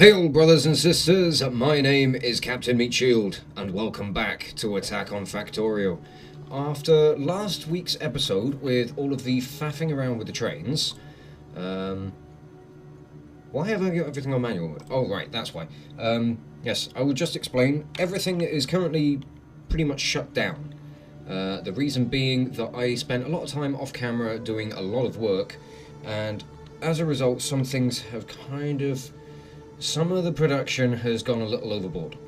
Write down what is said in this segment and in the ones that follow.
Hail, brothers and sisters, my name is Captain Meatshield, and welcome back to Attack on Factorio. After last week's episode with all of the faffing around with the trains, why have I got everything on manual? Oh, right, that's why. Yes, I will just explain. Everything is currently pretty much shut down. The reason being that I spent a lot of time off camera doing a lot of work, and as a result, some things have some of the production has gone a little overboard.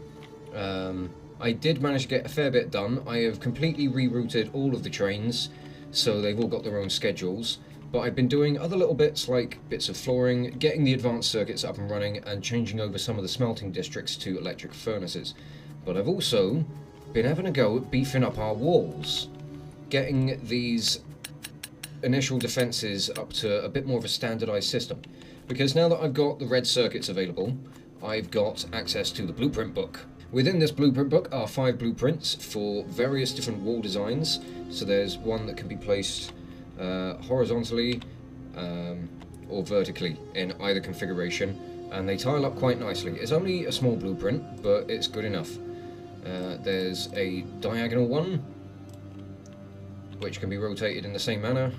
I did manage to get a fair bit done. I have completely rerouted all of the trains, so they've all got their own schedules. But I've been doing other little bits, like bits of flooring, getting the advanced circuits up and running, and changing over some of the smelting districts to electric furnaces. But I've also been having a go at beefing up our walls, getting these initial defences up to a bit more of a standardised system. Because now that I've got the red circuits available, I've got access to the blueprint book. Within this blueprint book are 5 blueprints for various different wall designs. So there's one that can be placed horizontally or vertically in either configuration, and they tile up quite nicely. It's only a small blueprint, but it's good enough. There's a diagonal one, which can be rotated in the same manner,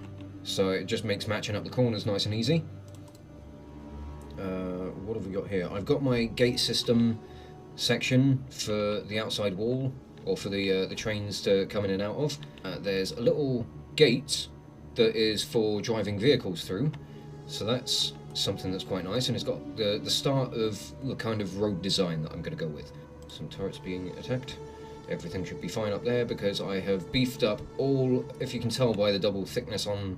so it just makes matching up the corners nice and easy. What have we got here? I've got my gate system section for the outside wall, or for the trains to come in and out of. There's a little gate that is for driving vehicles through, so that's something that's quite nice, and it's got the start of the kind of road design that I'm going to go with. Some turrets being attacked. Everything should be fine up there because I have beefed up all, if you can tell by the double thickness on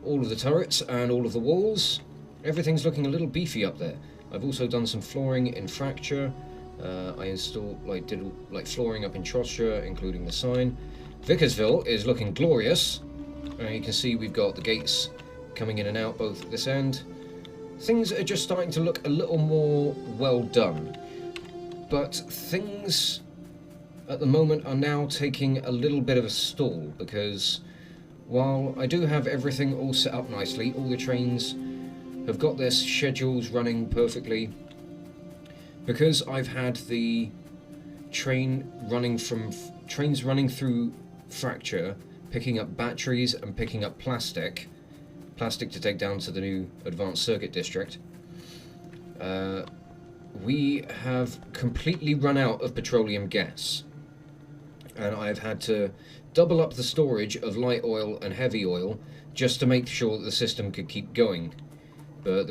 all of the turrets and all of the walls, everything's looking a little beefy up there. I've also done some flooring in Fracture. I did flooring up in Trotshire, including the sign. Vickersville is looking glorious. You can see we've got the gates coming in and out both at this end. Things are just starting to look a little more well done. But things at the moment are now taking a little bit of a stall, because while I do have everything all set up nicely, all the trains have got their schedules running perfectly, because I've had the trains running through Fracture, picking up batteries and picking up plastic to take down to the new advanced circuit district. We have completely run out of petroleum gas, and I've had to double up the storage of light oil and heavy oil just to make sure that the system could keep going. But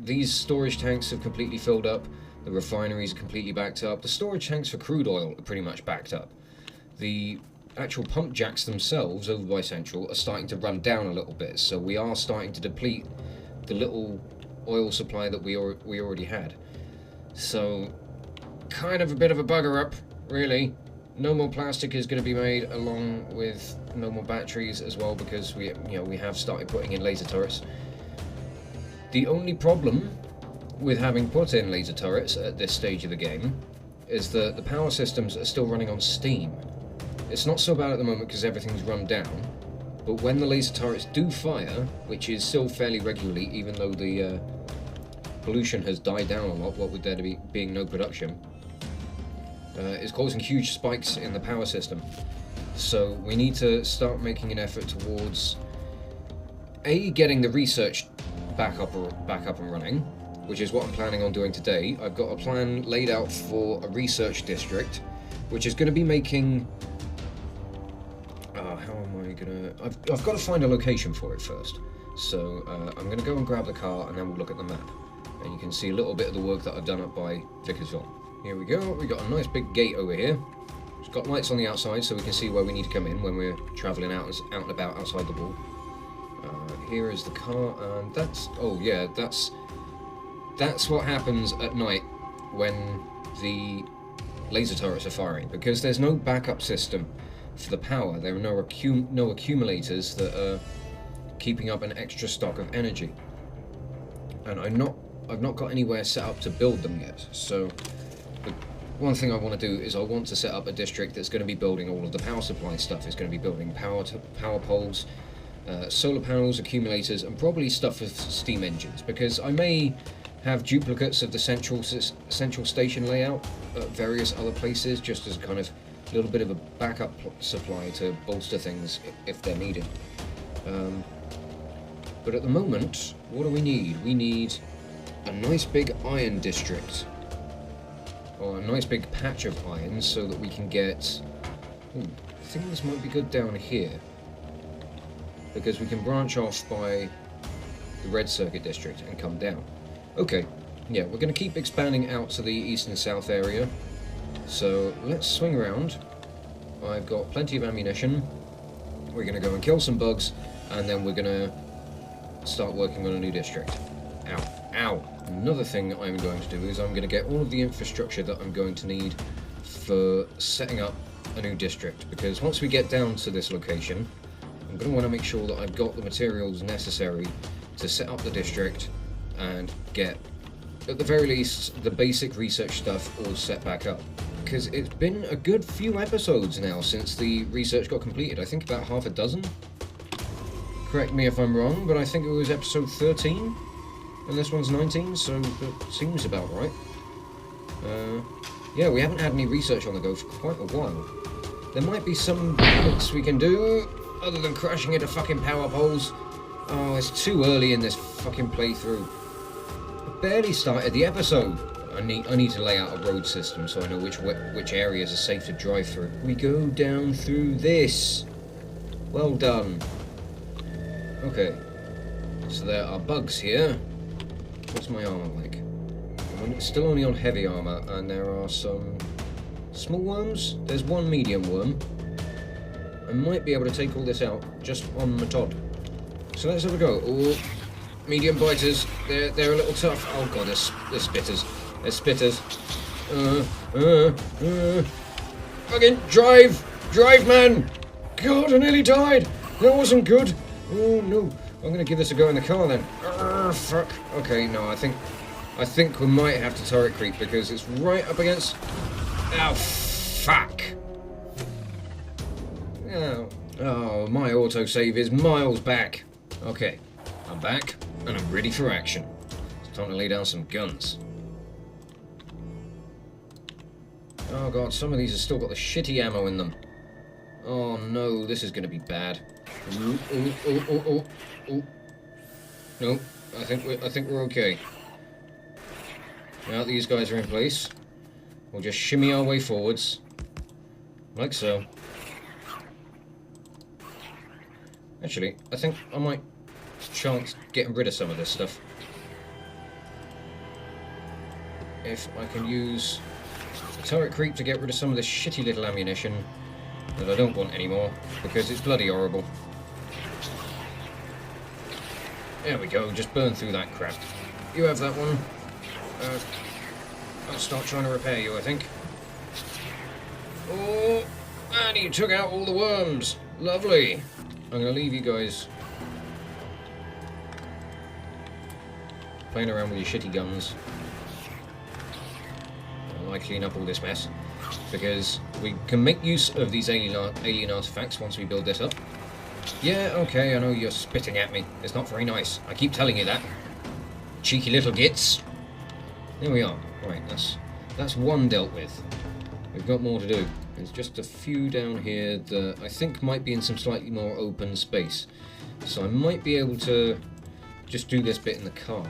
these storage tanks have completely filled up, the refineries are completely backed up, the storage tanks for crude oil are pretty much backed up. The actual pump jacks themselves over by Central are starting to run down a little bit, so we are starting to deplete the little oil supply that we already had. So, kind of a bit of a bugger up, really. No more plastic is going to be made, along with no more batteries as well, because we have started putting in laser turrets. The only problem with having put in laser turrets at this stage of the game is that the power systems are still running on steam. It's not so bad at the moment because everything's run down, but when the laser turrets do fire, which is still fairly regularly, even though the pollution has died down a lot, what with there being no production, is causing huge spikes in the power system. So we need to start making an effort towards getting the research back up and running, which is what I'm planning on doing today. I've got a plan laid out for a research district, which is going to be making. How am I gonna? I've got to find a location for it first. So I'm going to go and grab the car, and then we'll look at the map, and you can see a little bit of the work that I've done up by Vickersville. Here we go. We got a nice big gate over here. It's got lights on the outside, so we can see where we need to come in when we're travelling out and about outside the wall. Here is the car, and that's what happens at night when the laser turrets are firing, because there's no backup system for the power. There are no accumulators that are keeping up an extra stock of energy, and I've not got anywhere set up to build them yet. So the one thing I want to do is I want to set up a district that's going to be building all of the power supply stuff. It's going to be building power poles, solar panels, accumulators, and probably stuff with steam engines, because I may have duplicates of the central station layout at various other places, just as kind of a little bit of a backup supply to bolster things if they're needed. But at the moment, what do we need? We need a nice big iron district, or a nice big patch of iron, so that we can get... Ooh, I think this might be good down here, because we can branch off by the red circuit district and come down. Okay, yeah, we're going to keep expanding out to the east and south area, so let's swing around. I've got plenty of ammunition. We're going to go and kill some bugs, and then we're going to start working on a new district. Ow, ow. Another thing I'm going to do is I'm going to get all of the infrastructure that I'm going to need for setting up a new district, because once we get down to this location, I'm going to want to make sure that I've got the materials necessary to set up the district and get, at the very least, the basic research stuff all set back up. Because it's been a good few episodes now since the research got completed. I think about half a dozen. Correct me if I'm wrong, but I think it was episode 13, and this one's 19, so that seems about right. Yeah, we haven't had any research on the go for quite a while. There might be some bits we can do, other than crashing into fucking power poles. Oh, it's too early in this fucking playthrough. I barely started the episode. I need to lay out a road system so I know which areas are safe to drive through. We go down through this. Well done. Okay. So there are bugs here. What's my armor like? I'm still only on heavy armor, and there are some small worms. There's one medium worm. I might be able to take all this out just on method. So let's have a go. Oh, medium biters. They're a little tough. Oh god, they're spitters. They're spitters. Fucking drive, man! God, I nearly died. That wasn't good. Oh no, I'm gonna give this a go in the car then. Fuck. Okay, no, I think we might have to turret creep because it's right up against. Oh fuck. Oh, my autosave is miles back. Okay, I'm back, and I'm ready for action. It's time to lay down some guns. Oh god, some of these have still got the shitty ammo in them. Oh no, this is going to be bad. Ooh. No, I think we're okay. Now that these guys are in place, we'll just shimmy our way forwards, like so. Actually, I think I might chance getting rid of some of this stuff. If I can use the turret creep to get rid of some of this shitty little ammunition that I don't want anymore, because it's bloody horrible. There we go, just burn through that crap. You have that one. I'll start trying to repair you, I think. Oh, and he took out all the worms. Lovely. I'm going to leave you guys playing around with your shitty guns while I clean up all this mess, because we can make use of these alien artifacts once we build this up. Yeah, okay, I know you're spitting at me. It's not very nice. I keep telling you that. Cheeky little gits. There we are. Right, that's one dealt with. We've got more to do. There's just a few down here that I think might be in some slightly more open space. So I might be able to just do this bit in the car.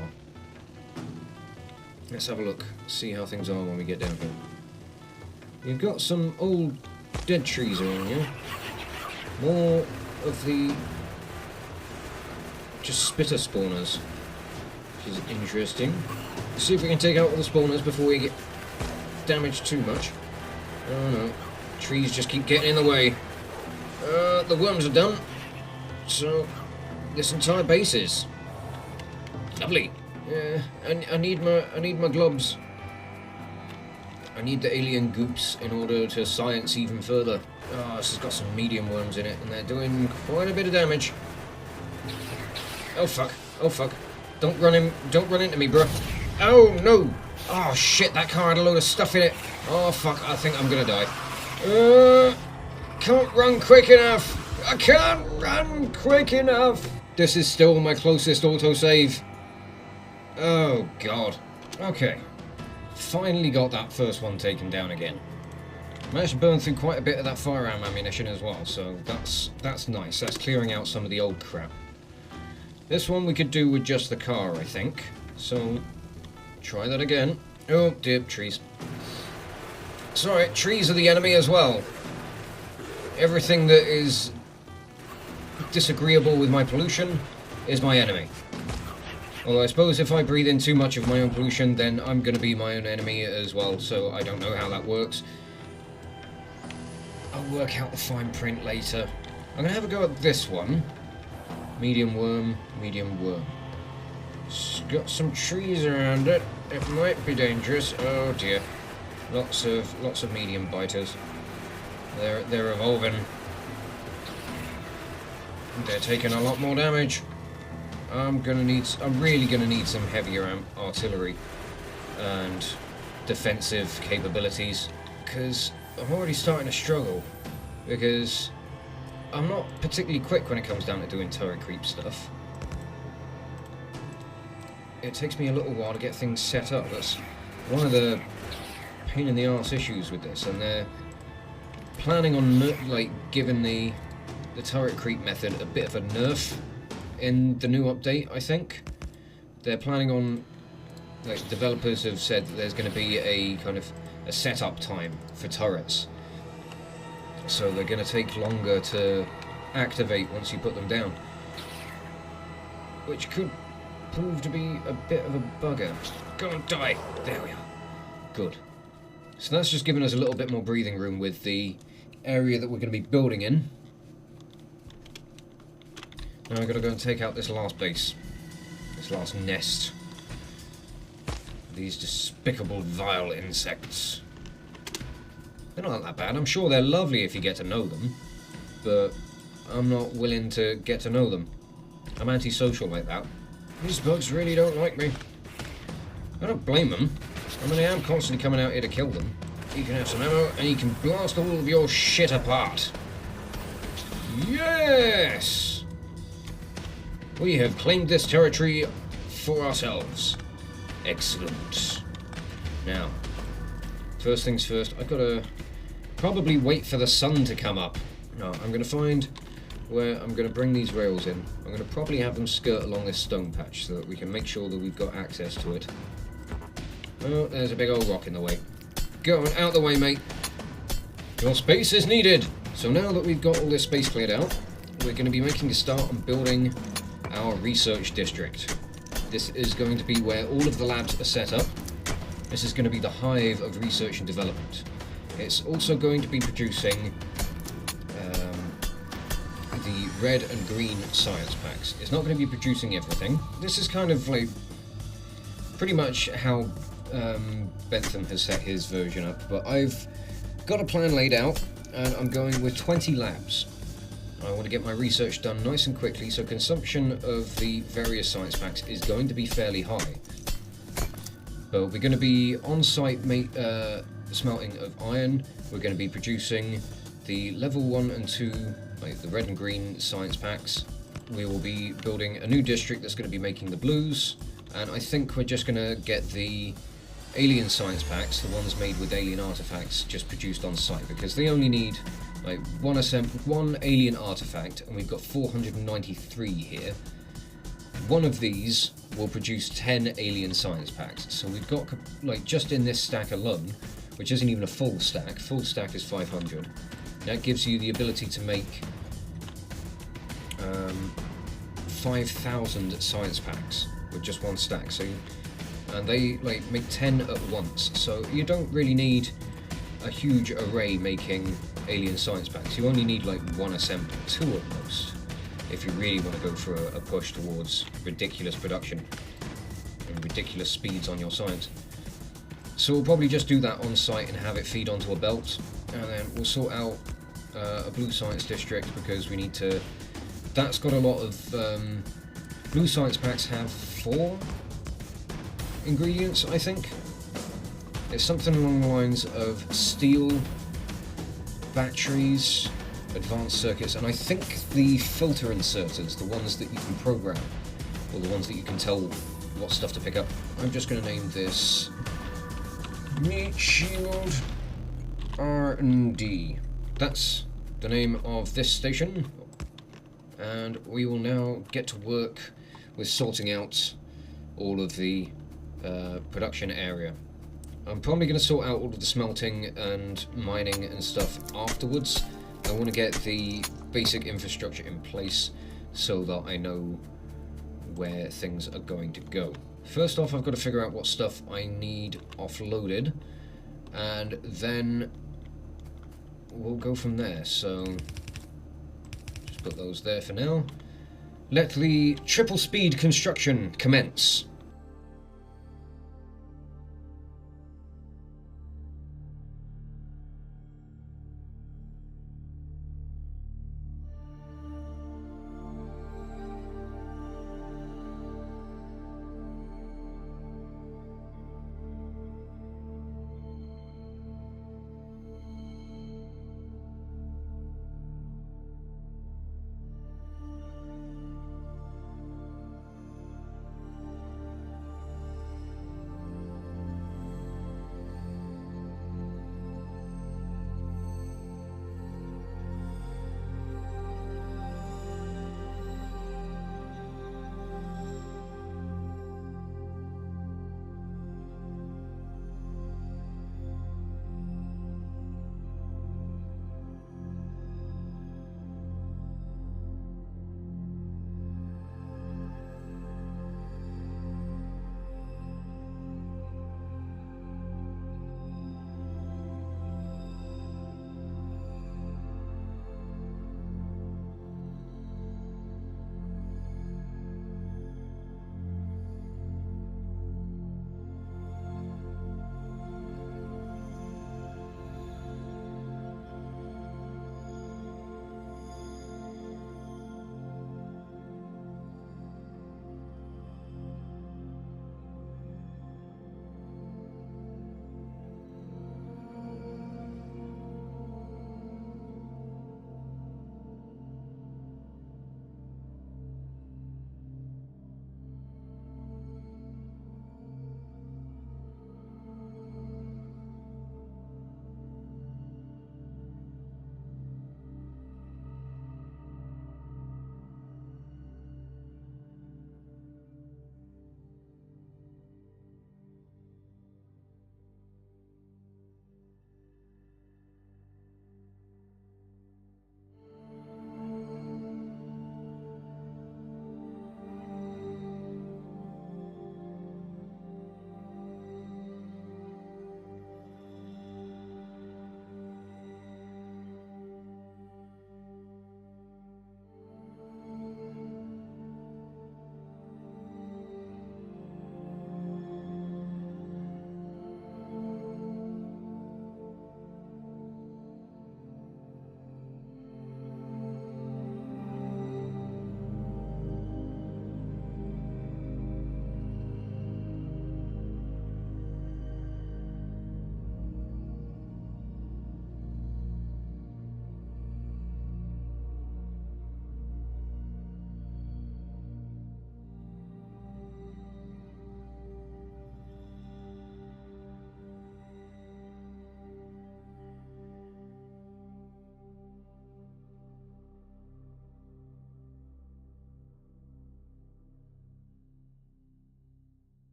Let's have a look, see how things are when we get down here. You've got some old dead trees around here. More of the just spitter spawners, which is interesting. Let's see if we can take out all the spawners before we get damaged too much. Oh no, trees just keep getting in the way. The worms are done, so this entire base is lovely. Yeah, I need my globs. I need the alien goops in order to science even further. Oh, this has got some medium worms in it, and they're doing quite a bit of damage. Oh fuck! Oh fuck! Don't run into me, bro. Oh no! Oh shit! That car had a load of stuff in it. Oh fuck! I think I'm gonna die. Can't run quick enough. I can't run quick enough. This is still my closest autosave. Oh, God. Okay. Finally got that first one taken down again. Managed to burn through quite a bit of that firearm ammunition as well, so that's nice. That's clearing out some of the old crap. This one we could do with just the car, I think. So, try that again. Oh, dear, trees. Sorry, trees are the enemy as well. Everything that is disagreeable with my pollution is my enemy. Although I suppose if I breathe in too much of my own pollution, then I'm going to be my own enemy as well, so I don't know how that works. I'll work out the fine print later. I'm going to have a go at this one. Medium worm, medium worm. It's got some trees around it. It might be dangerous. Oh dear. Lots of medium biters. They're evolving. They're taking a lot more damage. I'm really gonna need some heavier artillery and defensive capabilities, because I'm already starting to struggle, because I'm not particularly quick when it comes down to doing turret creep stuff. It takes me a little while to get things set up. That's one of the pain in the arse issues with this, and they're planning on giving the turret creep method a bit of a nerf in the new update. I think they're planning on, developers have said that there's going to be a kind of a setup time for turrets, so they're going to take longer to activate once you put them down, which could prove to be a bit of a bugger. Go and die! There we are. Good. So that's just given us a little bit more breathing room with the area that we're going to be building in. Now I've got to go and take out this last base. This last nest. These despicable, vile insects. They're not that bad. I'm sure they're lovely if you get to know them, but I'm not willing to get to know them. I'm antisocial like that. These bugs really don't like me. I don't blame them. I mean, I am constantly coming out here to kill them. You can have some ammo, and you can blast all of your shit apart. Yes! We have claimed this territory for ourselves. Excellent. Now, first things first, I've got to probably wait for the sun to come up. No, I'm going to find where I'm going to bring these rails in. I'm going to probably have them skirt along this stone patch so that we can make sure that we've got access to it. Oh, there's a big old rock in the way. Go on, out the way, mate. Your space is needed. So now that we've got all this space cleared out, we're going to be making a start on building our research district. This is going to be where all of the labs are set up. This is going to be the hive of research and development. It's also going to be producing the red and green science packs. It's not going to be producing everything. This is kind of like pretty much how Bentham has set his version up, but I've got a plan laid out, and I'm going with 20 labs. I want to get my research done nice and quickly, so consumption of the various science packs is going to be fairly high. But we're going to be on-site smelting of iron. We're going to be producing the level 1 and 2, the red and green science packs. We will be building a new district that's going to be making the blues, and I think we're just going to get the alien science packs, the ones made with alien artifacts, just produced on site, because they only need one alien artifact, and we've got 493 here. One of these will produce 10 alien science packs, so we've got, just in this stack alone, which isn't even a full stack is 500. That gives you the ability to make 5,000 science packs with just one stack. So, and they make 10 at once. So you don't really need a huge array making alien science packs. You only need one assembly, 2 at most, if you really want to go for a push towards ridiculous production and ridiculous speeds on your science. So we'll probably just do that on site and have it feed onto a belt, and then we'll sort out a blue science district, because we need to. That's got a lot of blue science packs have 4 ingredients, I think. It's something along the lines of steel, batteries, advanced circuits, and I think the filter inserters, the ones that you can program, or the ones that you can tell what stuff to pick up. I'm just going to name this Meat Shield R&D. That's the name of this station, and we will now get to work with sorting out all of the production area. I'm probably going to sort out all of the smelting and mining and stuff afterwards. I want to get the basic infrastructure in place so that I know where things are going to go. First off, I've got to figure out what stuff I need offloaded, and then we'll go from there. So just put those there for now. Let the triple speed construction commence.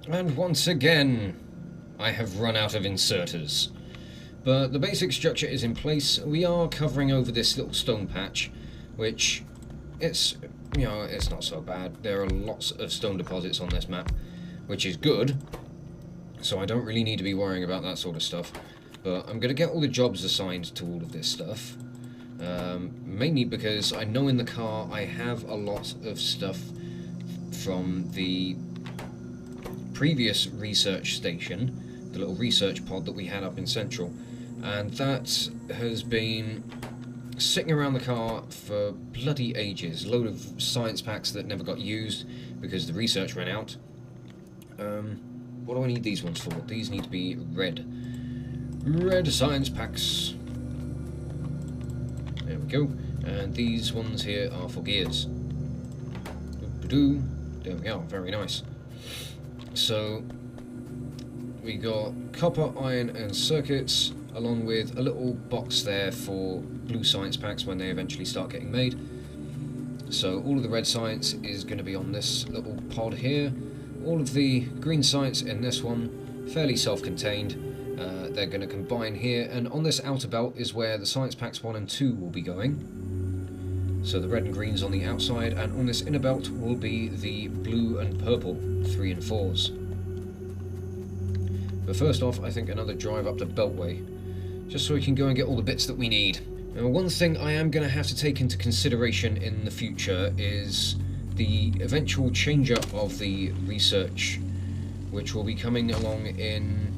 And once again, I have run out of inserters. But the basic structure is in place. We are covering over this little stone patch, which it's not so bad. There are lots of stone deposits on this map, which is good. So I don't really need to be worrying about that sort of stuff. But I'm going to get all the jobs assigned to all of this stuff. Mainly because I know in the car I have a lot of stuff from the previous research station, the little research pod that we had up in Central, and that has been sitting around the car for bloody ages. A load of science packs that never got used because the research ran out. What do I need these ones for? These need to be red. Red science packs. There we go. And these ones here are for gears. There we are, very nice. So, we got copper, iron and circuits, along with a little box there for blue science packs when they eventually start getting made. So all of the red science is going to be on this little pod here. All of the green science in this one, fairly self-contained. They're going to combine here, and on this outer belt is where the science packs 1 and 2 will be going. So the red and greens on the outside, and on this inner belt will be the blue and purple 3 and 4s. But first off, I think another drive up the beltway, just so we can go and get all the bits that we need. Now, one thing I am going to have to take into consideration in the future is the eventual change-up of the research, which will be coming along in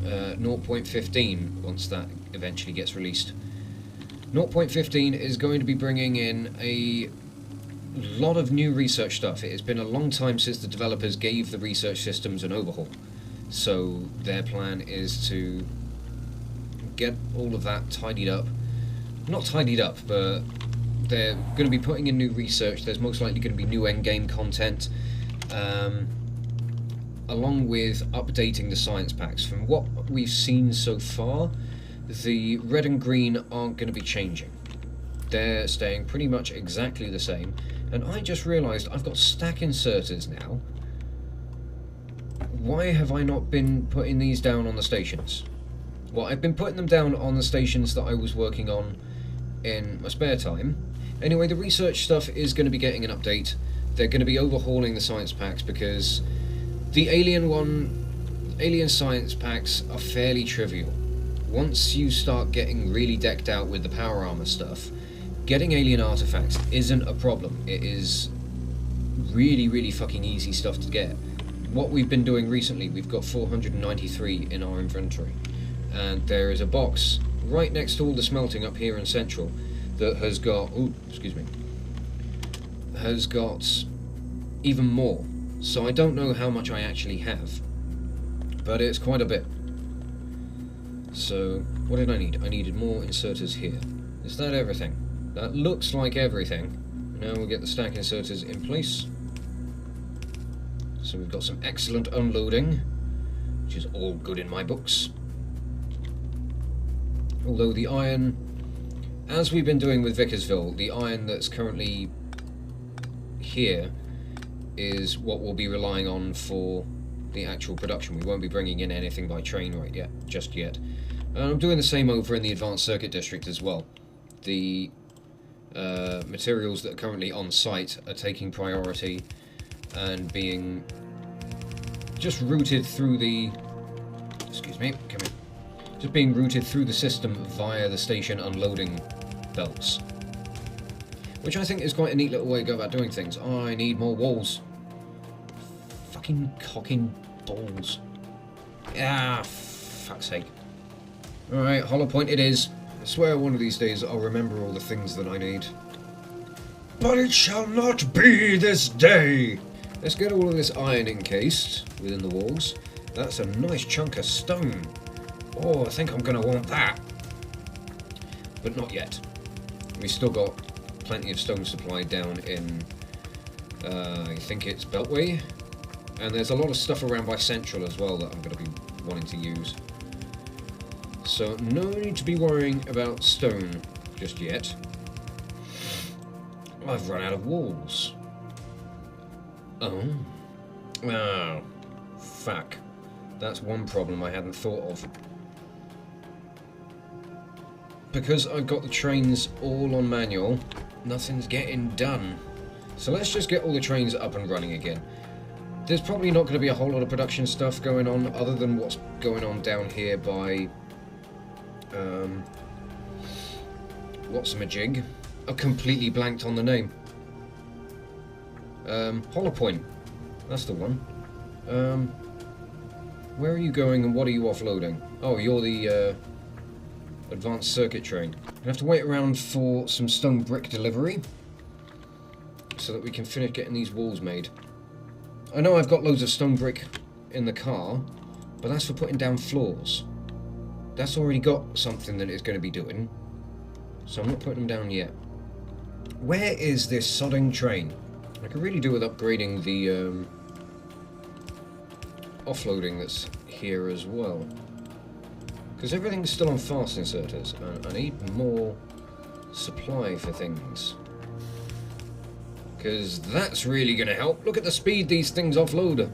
0.15 once that eventually gets released. 0.15 is going to be bringing in a lot of new research stuff. It has been a long time since the developers gave the research systems an overhaul, so their plan is to get all of that tidied up. Not tidied up, but they're going to be putting in new research. There's most likely going to be new endgame content, along with updating the science packs. From what we've seen so far, the red and green aren't going to be changing. They're staying pretty much exactly the same. And I just realised I've got stack inserters now. Why have I not been putting these down on the stations? Well, I've been putting them down on the stations that I was working on in my spare time. Anyway, the research stuff is going to be getting an update. They're going to be overhauling the science packs because the alien science packs are fairly trivial. Once you start getting really decked out with the power armor stuff, getting alien artifacts isn't a problem. It is really, really fucking easy stuff to get. What we've been doing recently, we've got 493 in our inventory, and there is a box right next to all the smelting up here in Central that has got, has got even more. So I don't know how much I actually have, but it's quite a bit. So what did I need? I needed more inserters here. Is that everything? That looks like everything. Now we'll get the stack inserters in place. So we've got some excellent unloading, which is all good in my books. Although the iron, as we've been doing with Vickersville, the iron that's currently here is what we'll be relying on for the actual production. We won't be bringing in anything by train just yet. And I'm doing the same over in the Advanced Circuit District as well. The materials that are currently on site are taking priority and being just routed through the... just being routed through the system via the station unloading belts. Which I think is quite a neat little way to go about doing things. Oh, I need more walls. Fucking cocking balls. Ah, fuck's sake. Alright, hollow point it is. I swear one of these days I'll remember all the things that I need. But it shall not be this day! Let's get all of this iron encased within the walls. That's a nice chunk of stone. Oh, I think I'm going to want that. But not yet. We still got plenty of stone supply down in, I think it's Beltway. And there's a lot of stuff around by Central as well that I'm going to be wanting to use. So no need to be worrying about stone just yet. I've run out of walls. Oh. Oh. Fuck. That's one problem I hadn't thought of. Because I've got the trains all on manual, nothing's getting done. So let's just get all the trains up and running again. There's probably not going to be a whole lot of production stuff going on other than what's going on down here by... what's-a-majig? I completely blanked on the name. Hollow Point. That's the one. Where are you going and what are you offloading? Oh, you're the advanced circuit train. I have to wait around for some stone brick delivery so that we can finish getting these walls made. I know I've got loads of stone brick in the car, but that's for putting down floors. That's already got something that it's going to be doing, so I'm not putting them down yet. Where is this sodding train? I could really do with upgrading the offloading that's here as well, because everything's still on fast inserters, and I need more supply for things, because that's really going to help. Look at the speed these things offload.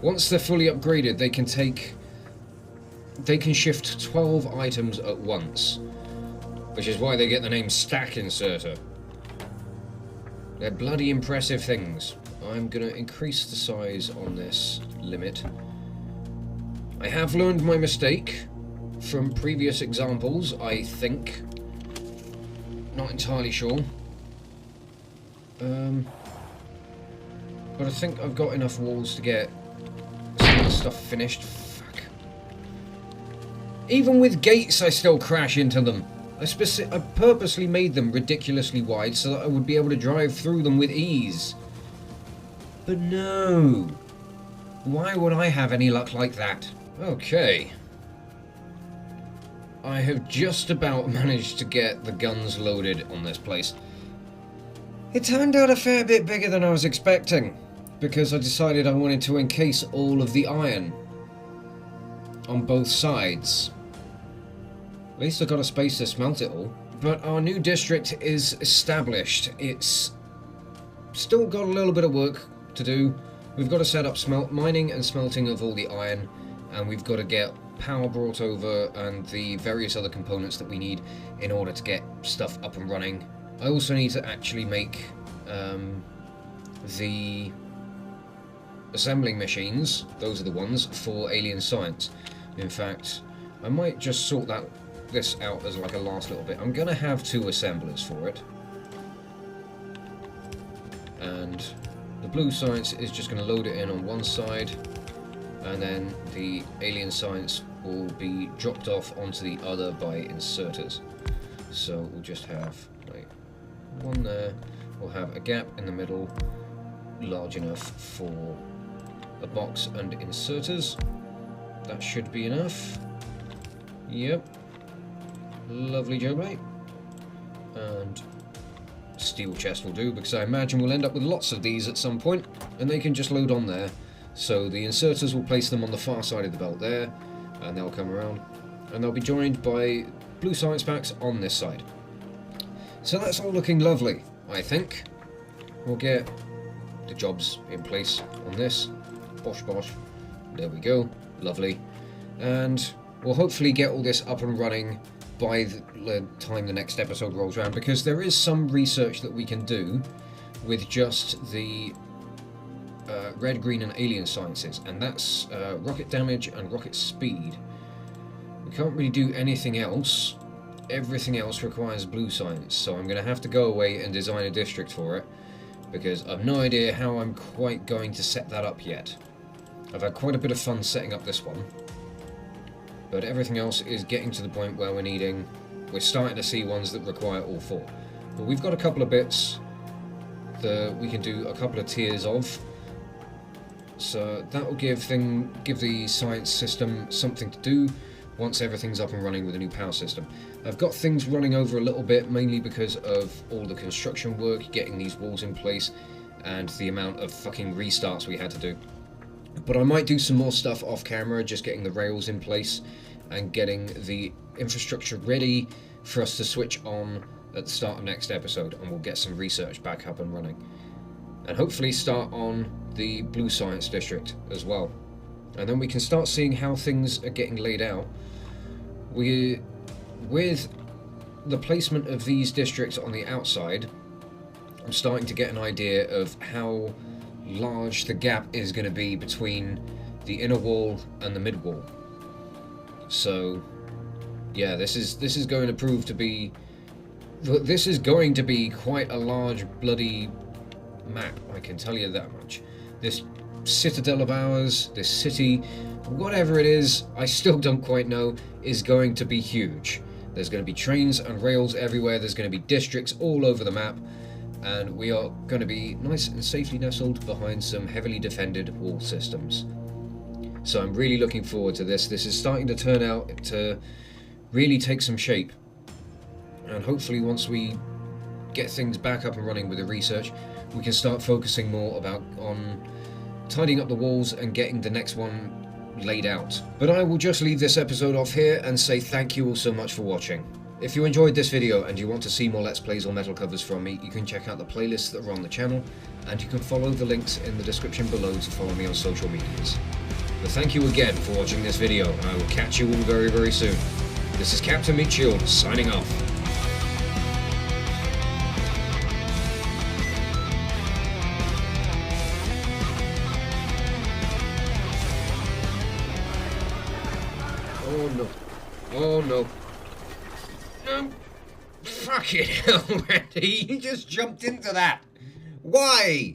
Once they're fully upgraded, they can shift 12 items at once, which is why they get the name stack inserter. They're bloody impressive things. I'm going to increase the size on this limit. I have learned my mistake from previous examples, I think. Not entirely sure. But I think I've got enough walls to get some of the stuff finished. Fuck. Even with gates, I still crash into them. I purposely made them ridiculously wide so that I would be able to drive through them with ease. But no. Why would I have any luck like that? Okay. I have just about managed to get the guns loaded on this place. It turned out a fair bit bigger than I was expecting, because I decided I wanted to encase all of the iron on both sides. At least I've got a space to smelt it all. But our new district is established. It's still got a little bit of work to do. We've got to set up mining and smelting of all the iron, and we've got to get power brought over and the various other components that we need in order to get stuff up and running. I also need to actually make the assembling machines. Those are the ones for alien science. In fact, I might just sort this out as like a last little bit. I'm gonna have 2 assemblers for it, and the blue science is just gonna load it in on one side, and then the alien science will be dropped off onto the other by inserters. So we'll just have like one there. We'll have a gap in the middle large enough for a box and inserters. That should be enough. Yep. Lovely jubbly. And steel chest will do, because I imagine we'll end up with lots of these at some point, and they can just load on there. So the inserters will place them on the far side of the belt there, and they'll come around, and they'll be joined by blue science packs on this side. So that's all looking lovely, I think. We'll get the jobs in place on this. Bosh bosh. There we go. Lovely. And we'll hopefully get all this up and running by the time the next episode rolls around, because there is some research that we can do with just the red, green and alien sciences, and that's rocket damage and rocket speed. We can't really do anything else. Everything else requires blue science, so I'm going to have to go away and design a district for it, because I've no idea how I'm quite going to set that up yet. I've had quite a bit of fun setting up this one, but everything else is getting to the point where we're starting to see ones that require all 4. But we've got a couple of bits that we can do a couple of tiers of, so that will give the science system something to do once everything's up and running with a new power system. I've got things running over a little bit, mainly because of all the construction work, getting these walls in place, and the amount of fucking restarts we had to do. But I might do some more stuff off camera, just getting the rails in place and getting the infrastructure ready for us to switch on at the start of next episode, and we'll get some research back up and running. And hopefully start on the blue science district as well. And then we can start seeing how things are getting laid out. With the placement of these districts on the outside, I'm starting to get an idea of how large the gap is going to be between the inner wall and the mid wall. So yeah, this is going to prove to be quite a large bloody map, I can tell you that much. This citadel of ours, this city, whatever it is, I still don't quite know, is going to be huge. There's going to be trains and rails everywhere. There's going to be districts all over the map. And we are going to be nice and safely nestled behind some heavily defended wall systems. So I'm really looking forward to this. This is starting to turn out to really take some shape. And hopefully once we get things back up and running with the research, we can start focusing more on tidying up the walls and getting the next one laid out. But I will just leave this episode off here and say thank you all so much for watching. If you enjoyed this video and you want to see more Let's Plays or metal covers from me, you can check out the playlists that are on the channel, and you can follow the links in the description below to follow me on social medias. But thank you again for watching this video, and I will catch you all very, very soon. This is Captain Meatshield, signing off. Oh no. Oh no. Fucking hell, Randy. You just jumped into that. Why?